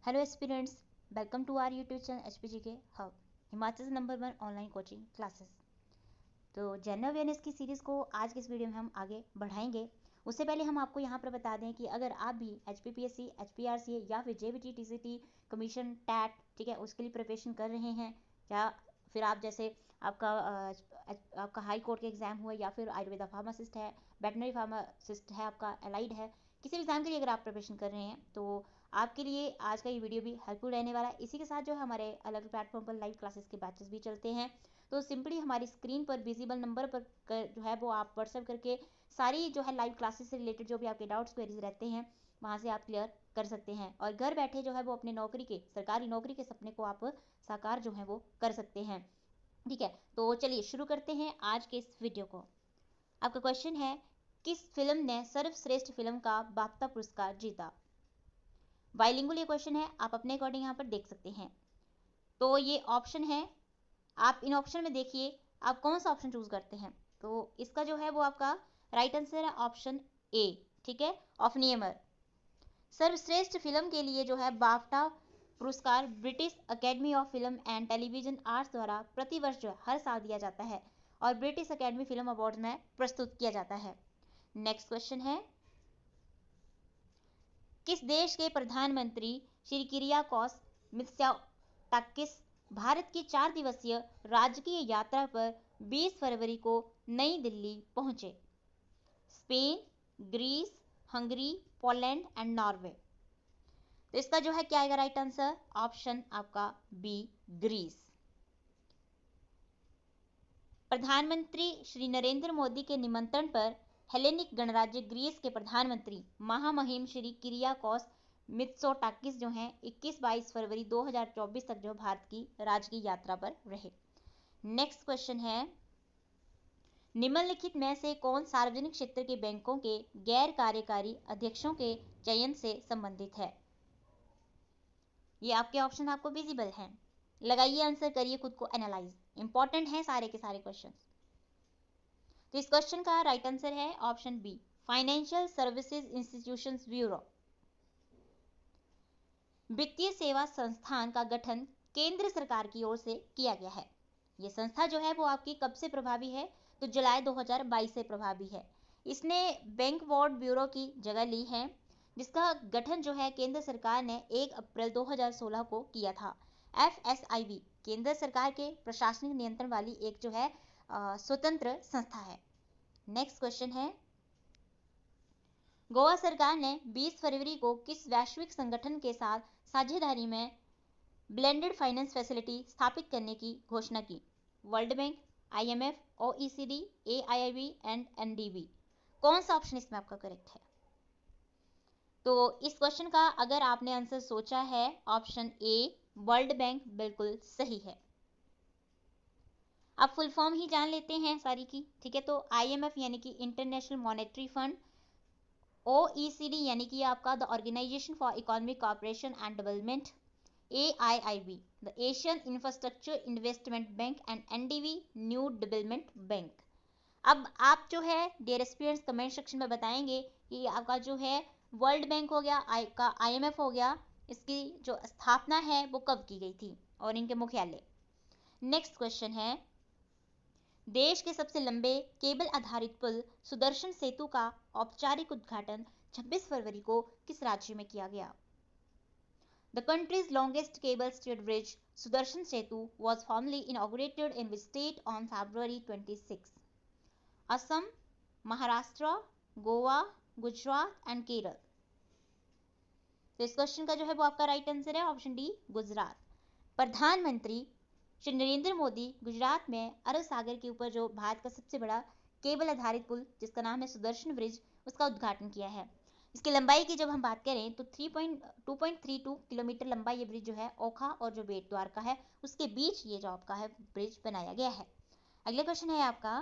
Hello aspirants, welcome to our YouTube channel HPG के hub, Himachal number 1 online coaching classes. तो general awareness की series को आज के इस वीडियो में हम आगे बढ़ाएंगे। उससे पहले हम आपको यहाँ पर बता दें कि अगर आप भी एचपीपीएससी, एचपीआरसी या फिर जेबीटी, टीसीटी, कमीशन, टैट, ठीक है, उसके लिए प्रिपरेशन कर रहे हैं, या फिर आप जैसे आपका हाई कोर्ट के एग्जाम हुआ, या फिर आयुर्वेदा फार्मासिस्ट है, वेटनरी फार्मासिस्ट है, आपका एलाइड है, किसी भी एग्जाम के लिए अगर आप प्रिपरेशन कर रहे हैं तो आपके लिए आज का ये वीडियो भी हेल्पफुल रहने वाला है। इसी के साथ जो है हमारे अलग प्लेटफॉर्म पर लाइव क्लासेस के बैचेस भी चलते हैं। तो सिंपली हमारी स्क्रीन पर विजिबल नंबर पर जो है वो आप व्हाट्सएप करके सारी जो है लाइव क्लासेस से रिलेटेड जो भी आपके डाउट्स क्वेरीज रहते हैं वहाँ से आप क्लियर कर सकते हैं, और घर बैठे जो है वो अपने सरकारी नौकरी के सपने को आप साकार जो है वो कर सकते हैं। ठीक है, तो चलिए शुरू करते हैं आज के इस वीडियो को। आपका क्वेश्चन है, किस फिल्म ने सर्वश्रेष्ठ फिल्म का बाफ्ता पुरस्कार जीता? बाइलिंगुअल ये क्वेश्चन है, आप अपने अकॉर्डिंग यहाँ पर देख सकते हैं। तो ये ऑप्शन है, आप इन ऑप्शन में देखिए आप कौन सा ऑप्शन चूज करते हैं। तो इसका जो है वो आपका राइट आंसर है ऑप्शन ए, ठीक है, ऑफनियमर। सर्वश्रेष्ठ फिल्म के लिए जो है बाफ्टा पुरस्कार British academy of film and television arts द्वारा प्रतिवर्ष जो हर साल दिया जाता है और ब्रिटिश अकेडमी फिल्म अवार्ड में प्रस्तुत किया जाता है। नेक्स्ट क्वेश्चन है, किस देश के प्रधानमंत्री श्री किरियाकोस मित्सोटाकिस भारत की 4 दिवसीय राजकीय यात्रा पर 20 फरवरी को नई दिल्ली पहुंचे? Spain, Greece, Hungary, Poland and Norway. तो इसका जो है क्या आएगा राइट आंसर? ऑप्शन आपका बी, ग्रीस। प्रधानमंत्री श्री नरेंद्र मोदी के निमंत्रण पर हेलेनिक गणराज्य ग्रीस के प्रधानमंत्री महामहिम श्री किरियाकोस मित्सोटाकिस जो हैं 21-22 फरवरी 2024 तक जो भारत की राजकीय यात्रा पर रहे। नेक्स्ट क्वेश्चन है, निम्नलिखित में से कौन सार्वजनिक क्षेत्र के बैंकों के गैर कार्यकारी अध्यक्षों के चयन से संबंधित है? ये आपके ऑप्शन आपको विजिबल हैं, लगाइए आंसर, करिए खुद को एनालाइज, इंपॉर्टेंट है सारे के सारे क्वेश्चन। तो इस क्वेश्चन का राइट आंसर है option B, financial services institutions bureau. वित्तीय सेवा संस्थान का गठन केंद्र सरकार की ओर से किया गया है। यह संस्था जो है वो आपकी कब से प्रभावी है? तो जुलाई 2022 से प्रभावी है। इसने बैंक बोर्ड ब्यूरो की जगह ली है, जिसका गठन जो है केंद्र सरकार ने 1 अप्रैल 2016 को किया था। FSIB केंद्र सरकार के प्रशासनिक नियंत्रण वाली एक जो है स्वतंत्र संस्था है। नेक्स्ट क्वेश्चन है, गोवा सरकार ने 20 फरवरी को किस वैश्विक संगठन के साथ साझेदारी में ब्लेंडेड फाइनेंस फैसिलिटी स्थापित करने की घोषणा की? World bank, IMF, OECD, AIIB and NDB। कौन सा ऑप्शन इसमें आपका करेक्ट है? तो इस क्वेश्चन का अगर आपने आंसर सोचा है, ऑप्शन ए वर्ल्ड बैंक बिल्कुल सही है। आप फुल फॉर्म ही जान लेते हैं सारी की, ठीक है। तो IMF यानी कि इंटरनेशनल मॉनेटरी फंड, OECD यानी कि आपका the organisation for economic cooperation and development, AIIB the Asian infrastructure investment bank and NDB new development bank. अब आप जो है डियर एस्पिरेंट्स कमेंट सेक्शन में बताएंगे कि आपका जो है वर्ल्ड बैंक हो गया, IMF हो गया, इसकी जो स्थापना है वो कब की गई थी और इनके मुख्यालय। नेक्स्ट क्वेश्चन है, देश के सबसे लंबे केबल आधारित पुल सुदर्शन सेतु का औपचारिक उद्घाटन 26 फरवरी को किस राज्य में किया गया? The country's longest cable stayed bridge, Sudarshan Setu, was formally inaugurated in which state on February 26? Assam, Maharashtra, Goa, Gujarat and Kerala. तो इस क्वेश्चन का जो है वो आपका राइट आंसर है ऑप्शन डी, गुजरात। प्रधानमंत्री श्री नरेंद्र मोदी गुजरात में अरब सागर के ऊपर जो भारत का सबसे बड़ा केबल आधारित पुल जिसका नाम है सुदर्शन ब्रिज, उसका उद्घाटन किया है। इसकी लंबाई की जब हम बात करें तो 2.32 किलोमीटर लंबा ये ब्रिज जो है ओखा और जो बेट द्वारका है उसके बीच ये जो आपका है ब्रिज बनाया गया है। अगला क्वेश्चन है आपका,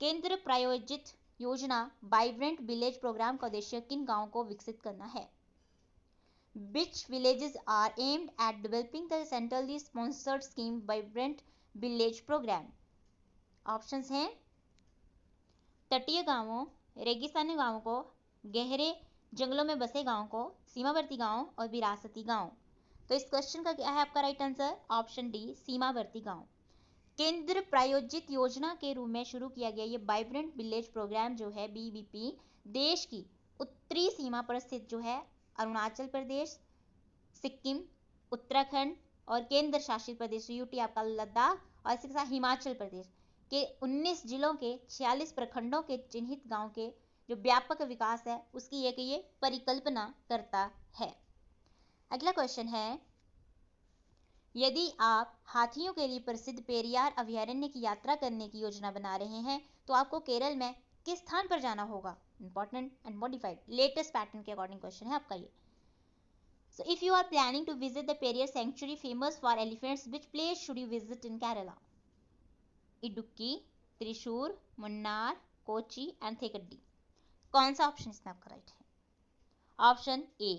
केंद्र प्रायोजित योजना वाइब्रेंट विलेज प्रोग्राम का उद्देश्य किन गांवों को विकसित करना है? Which villages are aimed at developing the centrally sponsored scheme Vibrant Village Program? Options हैं, तटीय गांवों, रेगिस्तानी गांवों को गहरे जंगलों में बसे गांव को सीमावर्ती गांव और विरासती गांव। तो इस क्वेश्चन का क्या है आपका राइट आंसर? ऑप्शन डी, सीमावर्ती गांव। केंद्र प्रायोजित योजना के रूप में शुरू किया गया ये वाइब्रेंट विलेज प्रोग्राम जो है बीवीपी, देश की उत्तरी सीमा पर स्थित जो है अरुणाचल प्रदेश, सिक्किम, उत्तराखंड और केंद्र शासित प्रदेश यूटी आपका लद्दाख और इसके साथ हिमाचल प्रदेश के 19 जिलों के 46 प्रखंडों के चिन्हित गांव के जो व्यापक विकास है उसकी एक ये परिकल्पना करता है। अगला क्वेश्चन है, यदि आप हाथियों के लिए प्रसिद्ध पेरियार अभयारण्य की यात्रा करने की योजना बना रहे हैं तो आपको केरल में किस स्थान पर जाना होगा? Important and modified latest pattern के अकॉर्डिंग क्वेश्चन है आपका ये। So if you are planning to visit the Periyar sanctuary famous for elephants, which place should you visit in Kerala? Idukki, Thrissur, Munnar, Kochi and Thekkady. कौन सा ऑप्शन इसमें आपका राइट है? Option A,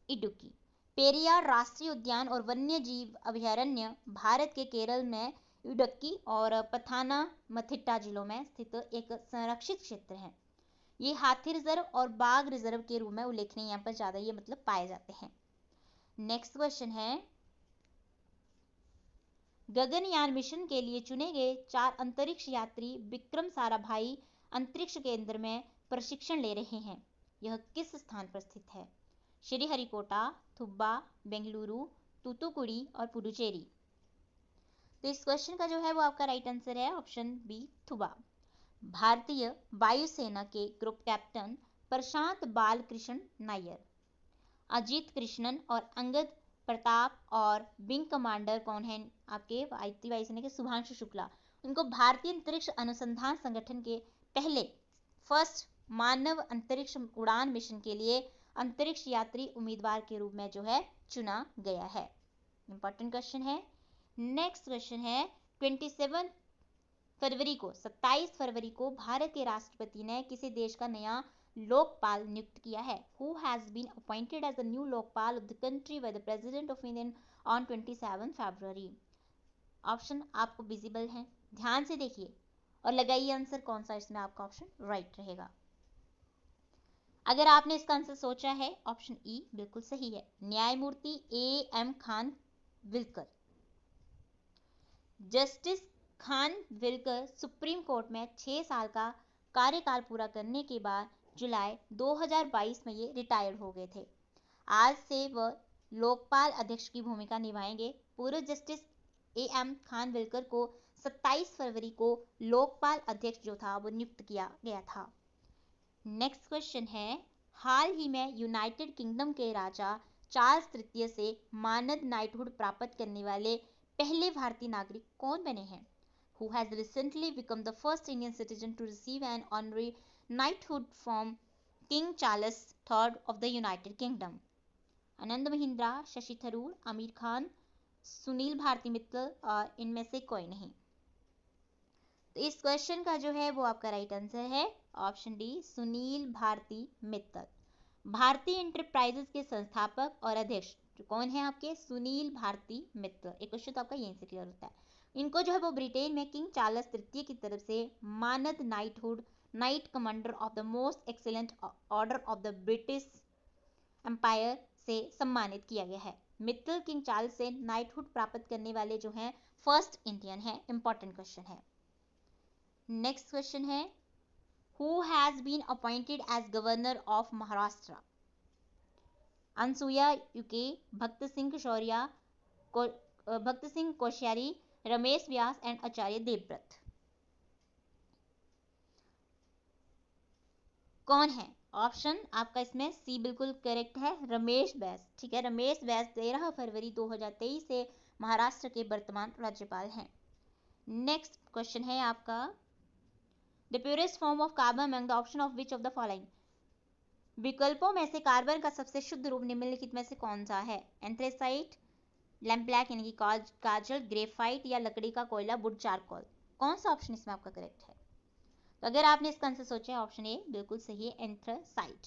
Idukki. पेरियार राष्ट्रीय उद्यान और वन्य जीव अभयारण्य भारत के केरल में इडुक्की और पथानामथिट्टा जिलों में स्थित एक संरक्षित क्षेत्र है। ये हाथी रिजर्व और बाघ रिजर्व के रूप में उल्लेखनीय यहाँ पर ज्यादा ये मतलब पाए जाते हैं। नेक्स्ट क्वेश्चन है, गगनयान मिशन के लिए चुने गए 4 अंतरिक्ष यात्री विक्रम साराभाई अंतरिक्ष केंद्र में प्रशिक्षण ले रहे हैं। यह किस स्थान पर स्थित है? श्रीहरिकोटा, थुब्बा, बेंगलुरु, तूतुकुड़ी और पुडुचेरी। तो इस क्वेश्चन का जो है वो आपका राइट आंसर है ऑप्शन बी, थुब्बा। भारतीय वायुसेना के ग्रुप कैप्टन प्रशांत बालकृष्ण नायर, अजीत कृष्णन और अंगद प्रताप और विंग कमांडर कौन है आपके भारतीय वायुसेना के? शुभांशु शुक्ला। उनको भारतीय अंतरिक्ष अनुसंधान संगठन के पहले फर्स्ट मानव अंतरिक्ष उड़ान मिशन के लिए अंतरिक्ष यात्री उम्मीदवार के रूप में जो है चुना गया है। इंपॉर्टेंट क्वेश्चन है। नेक्स्ट क्वेश्चन है, 27 फरवरी को भारत के राष्ट्रपति ने किसी देश का नया लोकपाल नियुक्त किया है? Who has been appointed as the new Lokpal of the country by the President of India on 27 February? Option आपको विजिबल है, ध्यान से देखिए और लगाइए आंसर कौन सा इसमें आपका ऑप्शन राइट रहेगा। अगर आपने इसका आंसर सोचा है, ऑप्शन ई बिल्कुल सही है, न्यायमूर्ति A.M. Khanwilkar. Justice Khanwilkar supreme court में 6 साल का कार्यकाल पूरा करने के बाद जुलाई 2022 में ये रिटायर्ड हो गए थे। आज से वह लोकपाल अध्यक्ष की भूमिका निभाएंगे। पूर्व जस्टिस A.M. खानविलकर को 27 फरवरी को लोकपाल अध्यक्ष जो था वो नियुक्त किया गया था। नेक्स्ट क्वेश्चन है, हाल ही में यूनाइटेड किंगडम के राजा चार्ल्स तृतीय से मानद नाइटहुड प्राप्त करने वाले पहले भारतीय नागरिक कौन बने हैं? Who has recently become the first Indian citizen to receive an honorary knighthood from King Charles III of the United Kingdom? Anand Mahindra, Shashi Tharoor, Aamir Khan, Sunil Bharti Mittal और इनमें से कोई नहीं। तो इस क्वेश्चन का जो है वो आपका राइट आंसर है ऑप्शन डी, सुनील भारती मित्तल। भारतीय इंटरप्राइजेस के संस्थापक और अध्यक्ष जो कौन है आपके? सुनील भारती मित्तल। एक क्वेश्चन तो आपका यहीं से क्लियर होता है। इनको जो है वो ब्रिटेन में किंग चार्ल्स तृतीय की तरफ से मानद knighthood, knight commander of the most excellent order of the British empire से सम्मानित किया गया है। मित्तल किंग चार्ल्स से नाइटहुड प्राप्त करने वाले जो हैं फर्स्ट इंडियन है। इंपॉर्टेंट क्वेश्चन है। नेक्स्ट क्वेश्चन है, who has been appointed as governor of Maharashtra? Anusuiya Uikey, Bhagat Singh Koshyari, Ramesh Vyas and Acharya Devvrat. कौन है? ऑप्शन आपका इसमें सी बिल्कुल करेक्ट है, रमेश व्यास। ठीक है, रमेश व्यास 13 फरवरी 2023 से महाराष्ट्र के वर्तमान राज्यपाल हैं। नेक्स्ट क्वेश्चन है आपका, the purest form of carbon among the option of which of the following? विकल्पों में से कार्बन का सबसे शुद्ध रूप निम्नलिखित में से कौन सा है? एंथ्रेसाइट, लैम्प ब्लैक यानी कि काजल, ग्रेफाइट या लकड़ी का कोयला वुड चारकोल। कौन सा ऑप्शन इसमें आपका करेक्ट है? तो अगर आपने इसका आंसर सोचा है ऑप्शन ए बिल्कुल सही है, एंथ्रेसाइट।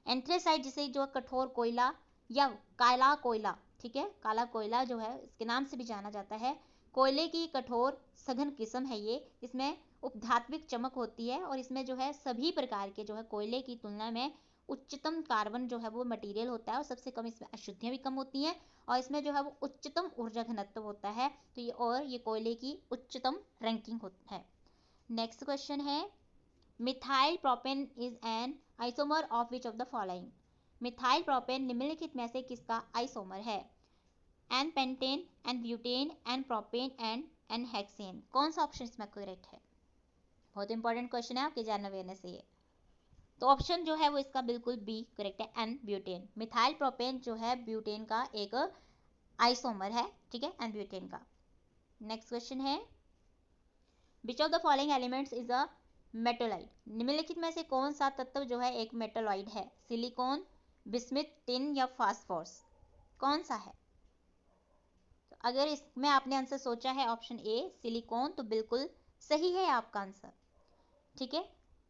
एंथ्रेसाइट जिसे जो कठोर कोयला या काला कोयला, ठीक है, काला कोयला जो है इसके नाम से भी जाना जाता है। कोयले की कठोर सघन किस्म है ये, इसमें उपधात्विक चमक होती है और इसमें जो है सभी प्रकार के जो है कोयले की तुलना में उच्चतम कार्बन जो है वो मटेरियल होता है और सबसे कम इसमें अशुद्धियां भी कम होती हैं और इसमें जो है वो उच्चतम ऊर्जा घनत्व होता है। तो ये कोयले की उच्चतम रैंकिंग होती है। नेक्स्ट क्वेश्चन है methyl propane is an isomer of which of the following. Methyl propane निम्नलिखित में से किसका आइसोमर है? N pentane, n butane, n propane and n hexane. कौन सा ऑप्शन इसमें करेक्ट है? बहुत इंपॉर्टेंट क्वेश्चन है आपके जानना अवेयरनेस से ये। तो ऑप्शन जो है वो इसका बिल्कुल बी करेक्ट है, एन ब्यूटेन। मिथाइल प्रोपेन जो है ब्यूटेन का एक आइसोमर है, ठीक है, एन ब्यूटेन का। नेक्स्ट क्वेश्चन है which of the following elements is a मेटोलाइट। निम्नलिखित में से कौन सा तत्व जो है एक मेटोलाइट है? सिलिकॉन, बिस्मिथ, टिन या फास्फोरस, कौन सा है? तो अगर इसमें आपने आंसर सोचा है ऑप्शन ए सिलिकॉन तो बिल्कुल सही है आपका आंसर, ठीक है।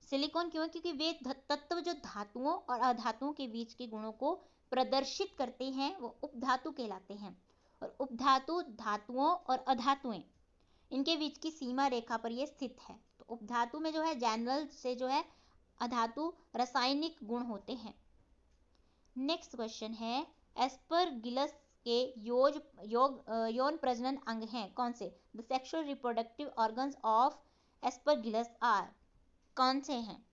सिलिकॉन क्यों? क्योंकि वे तत्व जो धातुओं और अधातुओं के बीच के गुणों को प्रदर्शित करते हैं वो उपधातु कहलाते हैं। और उपधातु धातुओं और अधातुएं इनके बीच की सीमा रेखा पर ये स्थित है। तो उपधातु में जो है जनरल से जो है अधातु रासायनिक गुण होते हैं। नेक्स्ट क्वेश्चन है एस्परगिलस के यौन प्रजनन अंग हैं कौन से? The sexual reproductive organs of aspergillus are, कौन से हैं?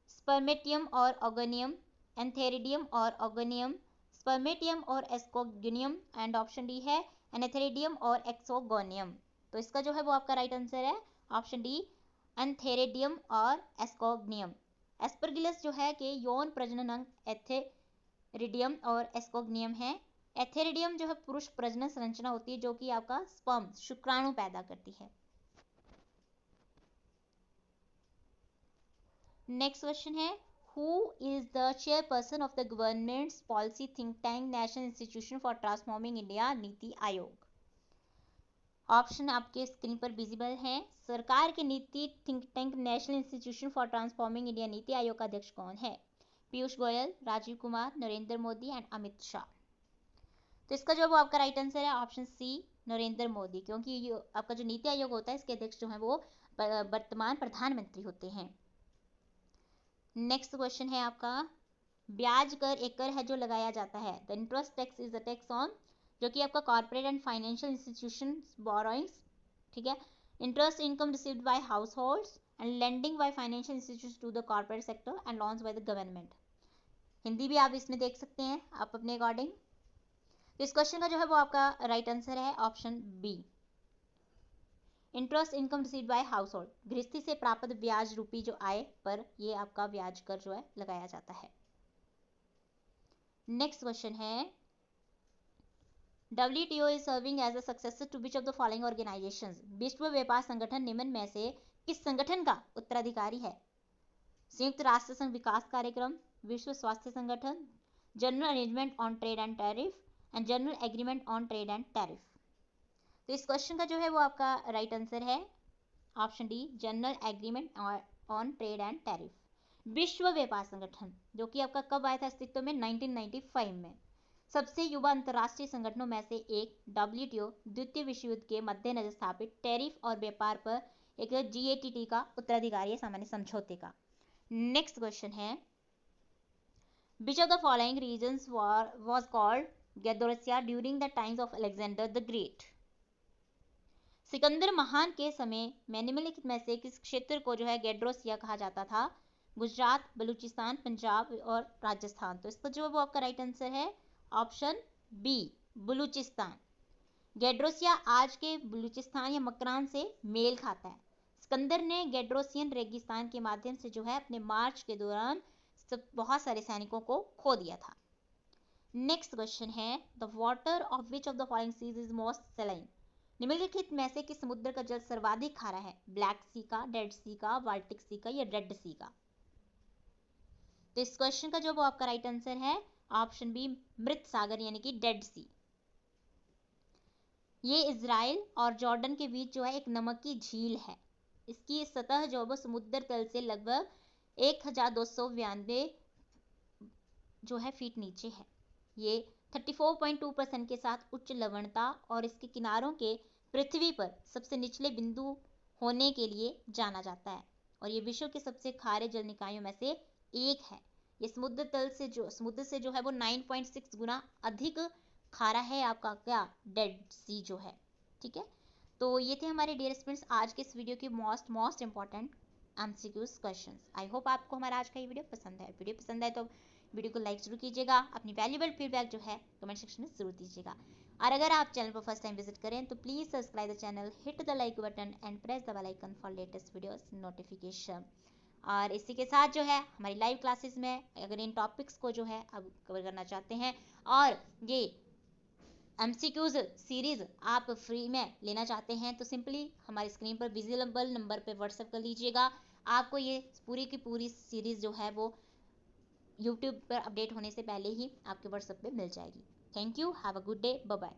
स्पर्मेटियम और ओगोनियम, एंथेरिडियम और ओगोनियम, स्पर्मेटियम और एस्कोगोनियम एंड ऑप्शन डी है एनेथेरिडियम और एक्सोगोनियम। तो इसका जो है वो आपका राइट आंसर है ऑप्शन डी एंथेरिडियम और एस्कोगनियम। एस्परगिलस जो है कि यौन प्रजनन अंग एथेरिडियम और एस्कोगनियम है। एथेरिडियम जो है पुरुष प्रजनन संरचना होती है जो कि आपका स्पर्म शुक्राणु पैदा करती है। नेक्स्ट क्वेश्चन है who is the chairperson of the governments policy think tank national institution for transforming India NITI Aayog. Option आपके स्क्रीन पर विजिबल है। सरकार के नीति think tank national institution for transforming India NITI Aayog का अध्यक्ष कौन है? पीयूष गोयल, राजीव कुमार, नरेंद्र मोदी एंड अमित शाह। तो इसका जो वो आपका राइट आंसर है ऑप्शन सी नरेंद्र मोदी, क्योंकि आपका जो नीति आयोग होता है इसके अध्यक्ष जो है वो वर्तमान प्रधानमंत्री होते हैं। नेक्स्ट क्वेश्चन है आपका ब्याज कर एक कर है जो लगाया जाता है। The interest tax is the tax on जो कि आपका corporate and financial institution borrowings, ठीक है, interest income received by households and lending by financial institution to the corporate sector and loans by the government. Hindi भी आप इसमें देख सकते हैं आप अपने अकॉर्डिंग। तो इस क्वेश्चन का जो है वो आपका राइट आंसर है option B interest income received by household. गृहस्थी से प्राप्त ब्याज रूपी जो आय पर ये आपका ब्याज कर जो है लगाया जाता है। नेक्स्ट क्वेश्चन है WTO is serving as a successor to which of the following organizations? विश्व व्यापार संगठन निम्न में से किस संगठन का उत्तराधिकारी है? संयुक्त राष्ट्र संघ विकास कार्यक्रम, विश्व स्वास्थ्य संगठन, general arrangement on trade and tariff and general agreement on trade and tariff. तो इस क्वेश्चन का जो है वो आपका राइट आंसर है option D general agreement on trade and tariff. विश्व व्यापार संगठन जो कि आपका कब आया था अस्तित्व में? 1995 में। सबसे युवा अंतर्राष्ट्रीय संगठनों में से एक WTO द्वितीय विश्व युद्ध के मद्देनजर स्थापित टैरिफ और व्यापार पर एक GATT का उत्तराधिकारी है सामान्य समझौते का। नेक्स्ट क्वेश्चन है which of the following regions was called Gedrosia during the times of Alexander the great. Sikandar महान के समय में निम्नलिखित में से किस क्षेत्र को जो है गैडोरेसिया कहा जाता था? गुजरात, बलूचिस्तान, पंजाब और राजस्थान। तो इसका जो है वो आपका राइट आंसर है ऑप्शन बी बलूचिस्तान। गैडरोसिया आज के बलूचिस्तान या मकरान से मेल खाता है। सिकंदर ने गैडरोसियन रेगिस्तान के माध्यम से जो है अपने मार्च के दौरान बहुत सारे सैनिकों को खो दिया था। नेक्स्ट क्वेश्चन है the water of which of the following seas is most saline. निम्नलिखित में से किस समुद्र का जल सर्वाधिक खारा है? ब्लैक सी का, डेड सी का, बाल्टिक सी का या रेड सी का। तो इस क्वेश्चन का जो वो आपका राइट आंसर है ऑप्शन बी मृत सागर यानी कि डेड सी। ये इजराइल और जॉर्डन के बीच जो है एक नमक की झील है। इसकी सतह जो है समुद्र तल से लगभग 1292 जो है फीट नीचे है। ये 34.2% के साथ उच्च लवणता और इसके किनारों के पृथ्वी पर सबसे निचले बिंदु होने के लिए जाना जाता है और ये विश्व के सबसे खारे जल निकायों में से 1 है। ये समुद्र से जो है वो 9.6 गुना अधिक खारा है आपका क्या डेड सी जो है। ठीक है, तो ये थे हमारे डियर स्टूडेंट्स आज के इस वीडियो के most important MCQs questions. I hope आपको हमारा आज का ये वीडियो पसंद है। वीडियो पसंद आए तो वीडियो को लाइक जरूर कीजिएगा, अपनी वैल्यूएबल फीडबैक जो है कमेंट सेक्शन में जरूर दीजिएगा। और अगर आप चैनल पर फर्स्ट टाइम विजिट करें तो please subscribe the channel, hit the like button and press the bell icon for latest videos notification. और इसी के साथ जो है हमारी लाइव क्लासेस में अगर इन टॉपिक्स को जो है अब कवर करना चाहते हैं और ये एमसीक्यूज सीरीज आप फ्री में लेना चाहते हैं तो सिंपली हमारी स्क्रीन पर विजिबल नंबर पे व्हाट्सएप कर लीजिएगा। आपको ये पूरी की पूरी सीरीज जो है वो यूट्यूब पर अपडेट होने से पहले ही आपके व्हाट्सएप पे मिल जाएगी। Thank you, have a good day, bye bye.